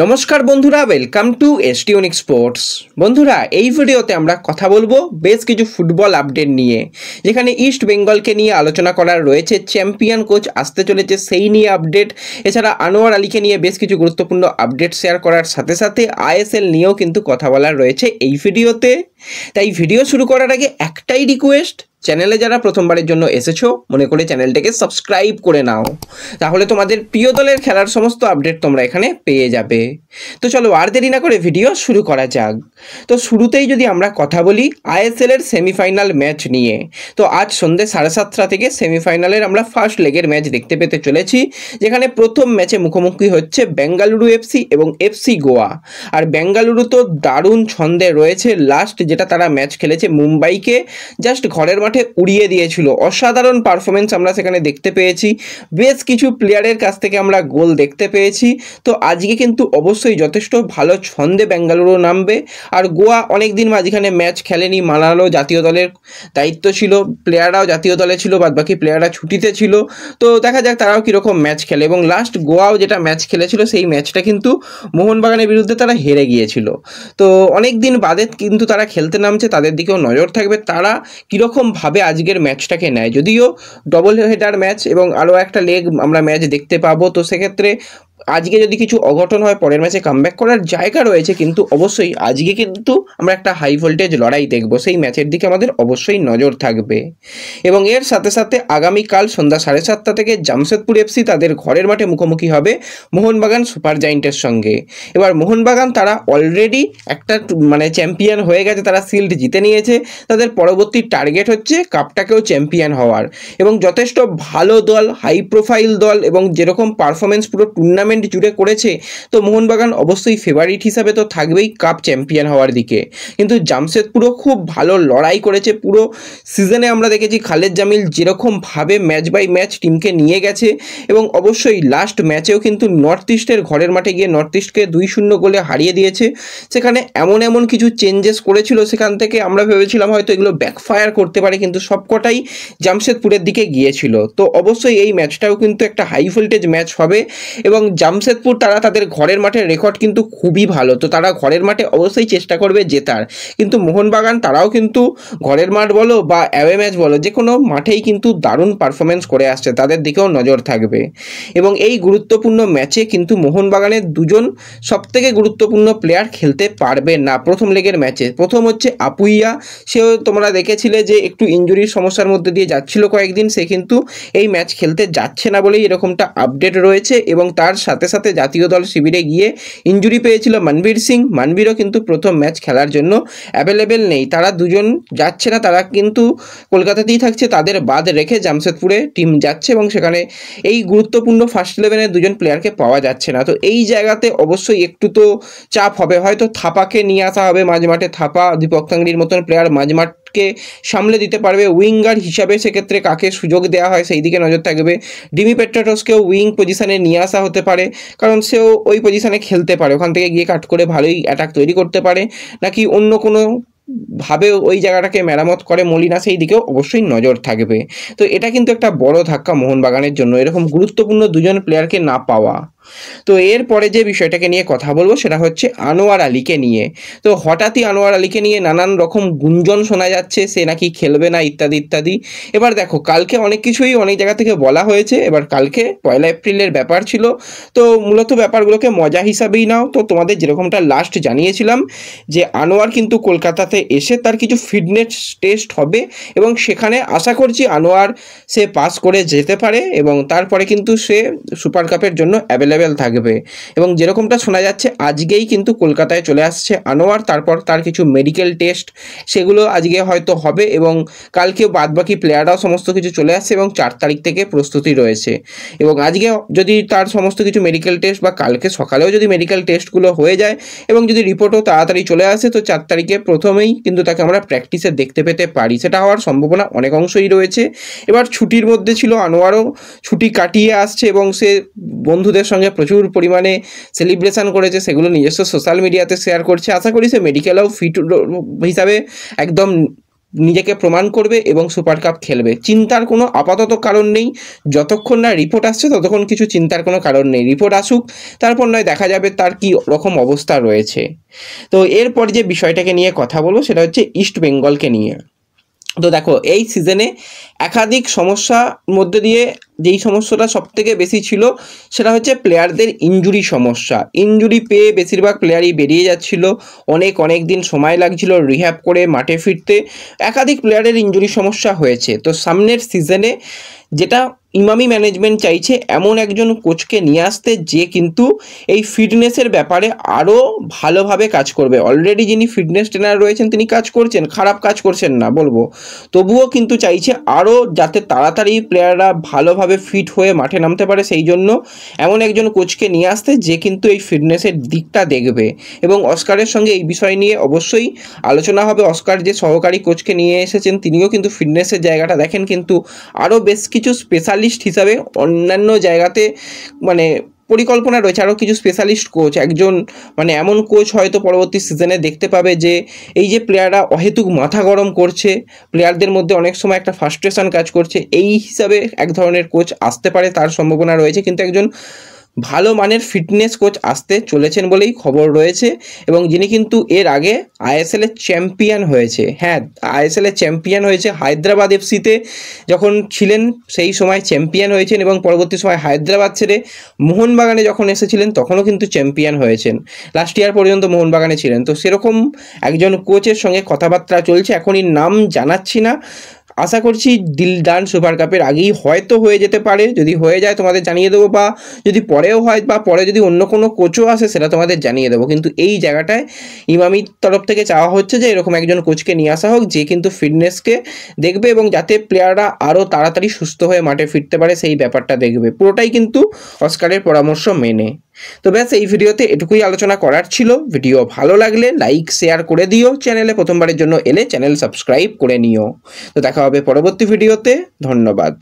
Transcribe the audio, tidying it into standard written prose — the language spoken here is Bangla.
নমস্কার বন্ধুরা, ওয়েলকাম টু এসটিউনিক স্পোর্টস। বন্ধুরা, এই ভিডিওতে আমরা কথা বলবো বেশ কিছু ফুটবল আপডেট নিয়ে, যেখানে ইস্ট বেঙ্গলকে নিয়ে আলোচনা করার রয়েছে, চ্যাম্পিয়ন কোচ আসতে চলেছে সেই নিয়ে আপডেট, এছাড়া আনোয়ার আলীকে নিয়ে বেশ কিছু গুরুত্বপূর্ণ আপডেট শেয়ার করার সাথে সাথে আইএসএল নিয়েও কিন্তু কথা বলার রয়েছে এই ভিডিওতে। তাই ভিডিও শুরু করার আগে একটাই রিকোয়েস্ট, চ্যানেলে যারা প্রথমবারের জন্য এসেছো মনে করে চ্যানেলটাকে সাবস্ক্রাইব করে নাও, তাহলে তোমাদের প্রিয় দলের খেলার সমস্ত আপডেট তোমরা এখানে পেয়ে যাবে। তো চলো আর দেরি না করে ভিডিও শুরু করা যাক। তো শুরুতেই যদি আমরা কথা বলি আইএসএল এর সেমিফাইনাল ম্যাচ নিয়ে, তো আজ সন্ধ্যে 7:30 থেকে সেমিফাইনালের আমরা ফার্স্ট লেগের ম্যাচ দেখতে পেতে চলেছি, যেখানে প্রথম ম্যাচে মুখোমুখি হচ্ছে বেঙ্গালুরু এফসি এবং এফসি গোয়া। আর বেঙ্গালুরু তো দারুণ ছন্দে রয়েছে, লাস্ট যেটা তারা ম্যাচ খেলেছে মুম্বাইকে জাস্ট ঘরের মাঠে উড়িয়ে দিয়েছিল। অসাধারণ পারফরমেন্স আমরা সেখানে দেখতে পেয়েছি, বেশ কিছু প্লেয়ারের কাছ থেকে আমরা গোল দেখতে পেয়েছি। তো আজকে কিন্তু অবশ্যই যথেষ্ট ভালো ছন্দে বেঙ্গালুরু নামবে। আর গোয়া অনেক দিন মাঝখানে ম্যাচ খেলেনি, মানালো জাতীয় দলের দায়িত্ব ছিল, প্লেয়াররাও জাতীয় দলে ছিল, বাদবাকি প্লেয়াররা ছুটিতে ছিল। তো দেখা যাক তারাও কীরকম ম্যাচ খেলে। এবং লাস্ট গোয়াও যেটা ম্যাচ খেলেছিল সেই ম্যাচটা কিন্তু মোহনবাগানের বিরুদ্ধে তারা হেরে গিয়েছিল। তো অনেক দিন বাদে কিন্তু তারা খেলতে নামছে, তাদের দিকেও নজর থাকবে তারা কীরকমভাবে আজকের ম্যাচটাকে নেয়। যদিও ডবল হেডার ম্যাচ এবং আরও একটা লেগ আমরা ম্যাচ দেখতে পাবো, তো সেক্ষেত্রে আজকে যদি কিছু অঘটন হয় পরের ম্যাচে কামব্যাক করার জায়গা রয়েছে, কিন্তু অবশ্যই আজকে কিন্তু আমরা একটা হাই ভোল্টেজ লড়াই দেখব, সেই ম্যাচের দিকে আমাদের অবশ্যই নজর থাকবে। এবং এর সাথে সাথে আগামীকাল সন্ধ্যা 7:30 থেকে জামশেদপুর এফসি তাদের ঘরের মাঠে মুখোমুখি হবে মোহনবাগান সুপার জায়েন্টের সঙ্গে। এবার মোহনবাগান তারা অলরেডি একটা চ্যাম্পিয়ন হয়ে গেছে, তারা শিল্ড জিতে নিয়েছে, তাদের পরবর্তী টার্গেট হচ্ছে কাপটাকেও চ্যাম্পিয়ন হওয়ার। এবং যথেষ্ট ভালো দল, হাই প্রোফাইল দল, এবং যেরকম পারফরমেন্স পুরো টুর্নামেন্ট জুড়ে করেছে, তো মোহনবাগান অবশ্যই ফেভারিট হিসাবে তো থাকবেই কাপ চ্যাম্পিয়ন হওয়ার দিকে। কিন্তু জামশেদপুরও খুব ভালো লড়াই করেছে পুরো সিজনে। আমরা দেখেছি খালেদ জামিল যেরকমভাবে ম্যাচ বাই ম্যাচ টিমকে নিয়ে গেছে, এবং অবশ্যই লাস্ট ম্যাচেও কিন্তু নর্থ ইস্টের ঘরের মাঠে গিয়ে নর্থ ইস্টকে 2-0 গোলে হারিয়ে দিয়েছে। সেখানে এমন কিছু চেঞ্জেস করেছিল, সেখান থেকে আমরা ভেবেছিলাম হয়তো এগুলো ব্যাকফায়ার করতে পারে, কিন্তু সবকটাই জামশেদপুরের দিকে গিয়েছিল। তো অবশ্যই এই ম্যাচটাও কিন্তু একটা হাই ভোল্টেজ ম্যাচ হবে। এবং জামশেদপুর তারা তাদের ঘরের মাঠের রেকর্ড কিন্তু খুবই ভালো, তো তারা ঘরের মাঠে অবশ্যই চেষ্টা করবে জেতার। কিন্তু মোহনবাগান তারাও কিন্তু ঘরের মাঠ বলো বা অ্যাওয়ে ম্যাচ বলো, যে কোনো মাঠেই কিন্তু দারুণ পারফরমেন্স করে আসছে, তাদের দিকেও নজর থাকবে। এবং এই গুরুত্বপূর্ণ ম্যাচে কিন্তু মোহনবাগানের দুজন সবথেকে গুরুত্বপূর্ণ প্লেয়ার খেলতে পারবে না প্রথম লেগের ম্যাচে। প্রথম হচ্ছে আপুইয়া, সেও তোমরা দেখেছিলে যে একটু ইনজুরির সমস্যার মধ্যে দিয়ে যাচ্ছিল কয়েকদিন, সে কিন্তু এই ম্যাচ খেলতে যাচ্ছে না বলেই এরকমটা আপডেট রয়েছে। এবং তার সাথে সাথে জাতীয় দল শিবিরে গিয়ে ইনজুরি পেয়েছিল মনবীর সিং, মনবীরও কিন্তু প্রথম ম্যাচ খেলার জন্য অ্যাভেলেবেল নেই। তারা দুজন যাচ্ছে না, তারা কিন্তু কলকাতাতেই থাকছে, তাদের বাদ রেখে জামশেদপুরে টিম যাচ্ছে, এবং সেখানে এই গুরুত্বপূর্ণ ফার্স্ট 11-এর দুজন প্লেয়ারকে পাওয়া যাচ্ছে না। তো এই জায়গাতে অবশ্যই একটু তো চাপ হবে, হয়তো থাপাকে নিয়ে আসা হবে মাঝমাঠে, থাপা দীপক তাংড়ির মতন প্লেয়ার মাঝমাঠকে সামলে দিতে পারবে উইঙ্গার হিসাবে, সেক্ষেত্রে কাকে সুযোগ দেওয়া হয় সেই দিকে নজর থাকবে। ডিমি পেট্রাটোসকেও উইং পজিশনে নিয়ে আসা হতে পারে, কারণ সেও ওই পজিশনে খেলতে পারে, ওখান থেকে গিয়ে কাট করে ভালোই অ্যাটাক তৈরি করতে পারে, নাকি অন্য কোনো ভাবে ওই জায়গাটাকে মেরামত করে মলিনা, সেই দিকেও অবশ্যই নজর থাকবে। তো এটা কিন্তু একটা বড় ধাক্কা মোহনবাগানের জন্য, এরকম গুরুত্বপূর্ণ দুজন প্লেয়ারকে না পাওয়া। তো এরপরে যে বিষয়টাকে নিয়ে কথা বলবো সেটা হচ্ছে আনোয়ার আলীকে নিয়ে। তো হঠাৎই আনোয়ার আলীকে নিয়ে নানান রকম গুঞ্জন শোনা যাচ্ছে, সে নাকি খেলবে না ইত্যাদি ইত্যাদি। এবার দেখো, কালকে অনেক কিছুই অনেক জায়গা থেকে বলা হয়েছে, এবার কালকে 1 এপ্রিলের ব্যাপার ছিল, তো মূলত ব্যাপারগুলোকে মজা হিসাবেই নাও। তো তোমাদের যেরকমটা লাস্ট জানিয়েছিলাম যে আনোয়ার কিন্তু কলকাতাতে এসে তার কিছু ফিটনেস টেস্ট হবে, এবং সেখানে আশা করছি আনোয়ার সে পাস করে যেতে পারে, এবং তারপরে কিন্তু সে সুপার কাপের জন্য অ্যাভেলেবেল থাকবে। এবং যেরকমটা শোনা যাচ্ছে আজকেই কিন্তু কলকাতায় চলে আসছে আনোয়ার, তারপর তার কিছু মেডিকেল টেস্ট সেগুলো আজকে হয়তো হবে, এবং কালকে বাদবাকি প্লেয়াররাও সমস্ত কিছু চলে আসছে, এবং 4 তারিখ থেকে প্রস্তুতি রয়েছে। এবং আজকে যদি তার সমস্ত কিছু মেডিকেল টেস্ট বা কালকে সকালেও যদি মেডিকেল টেস্টগুলো হয়ে যায় এবং যদি রিপোর্টও তাড়াতাড়ি চলে আসে, তো 4 তারিখে প্রথমেই কিন্তু তাকে আমরা প্র্যাকটিসে দেখতে পেতে পারি, সেটা হওয়ার সম্ভাবনা অনেক অংশই রয়েছে। এবার ছুটির মধ্যে ছিল, আনোয়ারও ছুটি কাটিয়ে আসছে, এবং সে বন্ধুদের সঙ্গে প্রচুর পরিমাণে সেলিব্রেশন করেছে, সেগুলো নিজস্ব সোশ্যাল মিডিয়াতে শেয়ার করছে। আশা করি সে মেডিকেলেও ফিট হিসাবে একদম নিজেকে প্রমাণ করবে এবং সুপার কাপ খেলবে। চিন্তার কোনো আপাতত কারণ নেই, যতক্ষণ না রিপোর্ট আসছে ততক্ষণ কিছু চিন্তার কোনো কারণ নেই। রিপোর্ট আসুক, তারপর নয় দেখা যাবে তার কী রকম অবস্থা রয়েছে। তো এরপর যে বিষয়টাকে নিয়ে কথা বলবো সেটা হচ্ছে ইস্ট বেঙ্গলকে নিয়ে। তো দেখো, এই সিজনে একাধিক সমস্যার মধ্যে দিয়ে যেই সমস্যাটা সবথেকে বেশি ছিল সেটা হচ্ছে প্লেয়ারদের ইনজুরি সমস্যা। ইনজুরি পেয়ে বেশিরভাগ প্লেয়ারই বেরিয়ে যাচ্ছিল, অনেক দিন সময় লাগছিল রিহ্যাব করে মাঠে ফিরতে। একাধিক প্লেয়ারের ইনজুরি সমস্যা হয়েছে। তো সামনের সিজনে যেটা ইমামি ম্যানেজমেন্ট চাইছে এমন একজন কোচকে নিয়ে আসতে যে কিন্তু এই ফিটনেসের ব্যাপারে আরও ভালোভাবে কাজ করবে। অলরেডি যিনি ফিটনেস ট্রেনার রয়েছেন তিনি কাজ করছেন, খারাপ কাজ করছেন না বলবো, তবুও কিন্তু চাইছে আরও যাতে তাড়াতাড়ি প্লেয়াররা ভালোভাবে ফিট হয়ে মাঠে নামতে পারে। সেই জন্য এমন একজন কোচকে নিয়ে আসতে যে কিন্তু এই ফিটনেসের দিকটা দেখবে। এবং অস্কারের সঙ্গে এই বিষয় নিয়ে অবশ্যই আলোচনা হবে। অস্কার যে সহকারী কোচকে নিয়ে এসেছেন তিনিও কিন্তু ফিটনেসের জায়গাটা দেখেন, কিন্তু আরও বেশ কিছু স্পেশালিস্ট হিসাবে অন্যান্য জায়গাতে মানে পরিকল্পনা রয়েছে আরও কিছু স্পেশালিস্ট কোচ। একজন মানে এমন কোচ হয়তো পরবর্তী সিজনে দেখতে পাবে যে এই যে প্লেয়াররা অহেতুক মাথা গরম করছে, প্লেয়ারদের মধ্যে অনেক সময় একটা ফ্রাস্ট্রেশন কাজ করছে, এই হিসাবে এক ধরনের কোচ আসতে পারে, তার সম্ভাবনা রয়েছে। কিন্তু একজন ভালো মানের ফিটনেস কোচ আসতে চলেছেন বলেই খবর রয়েছে, এবং যিনি কিন্তু এর আগে আইএসএলের চ্যাম্পিয়ন হয়েছে। হ্যাঁ, আইএসএলের চ্যাম্পিয়ন হয়েছে হায়দ্রাবাদ এফসিতে যখন ছিলেন, সেই সময় চ্যাম্পিয়ন হয়েছেন, এবং পরবর্তী সময় হায়দ্রাবাদ ছেড়ে মোহনবাগানে যখন এসেছিলেন তখনও কিন্তু চ্যাম্পিয়ন হয়েছেন। লাস্ট ইয়ার পর্যন্ত মোহনবাগানে ছিলেন। তো সেরকম একজন কোচের সঙ্গে কথাবার্তা চলছে, এখনই নাম জানাচ্ছি না। আশা করছি ডিল ডান সুপার কাপের আগেই হয়তো হয়ে যেতে পারে। যদি হয়ে যায় তোমাদের জানিয়ে দেবো, বা যদি পরেও হয় বা পরে যদি অন্য কোনো কোচও আসে সেটা তোমাদের জানিয়ে দেবো। কিন্তু এই জায়গাটায় ইমামির তরফ থেকে চাওয়া হচ্ছে যে এরকম একজন কোচকে নিয়ে আসা হোক যে কিন্তু ফিটনেসকে দেখবে এবং যাতে প্লেয়াররা আরও তাড়াতাড়ি সুস্থ হয়ে মাঠে ফিরতে পারে সেই ব্যাপারটা দেখবে। পুরোটাই কিন্তু অস্কারের পরামর্শ মেনে। তো ব্যাস, এই ভিডিওতে এটুকুই আলোচনা করার ছিল। ভিডিও ভালো লাগলে লাইক শেয়ার করে দিও, চ্যানেলে প্রথমবারের জন্য এলে চ্যানেল সাবস্ক্রাইব করে নিও। তো দেখা হবে পরবর্তী ভিডিওতে। ধন্যবাদ।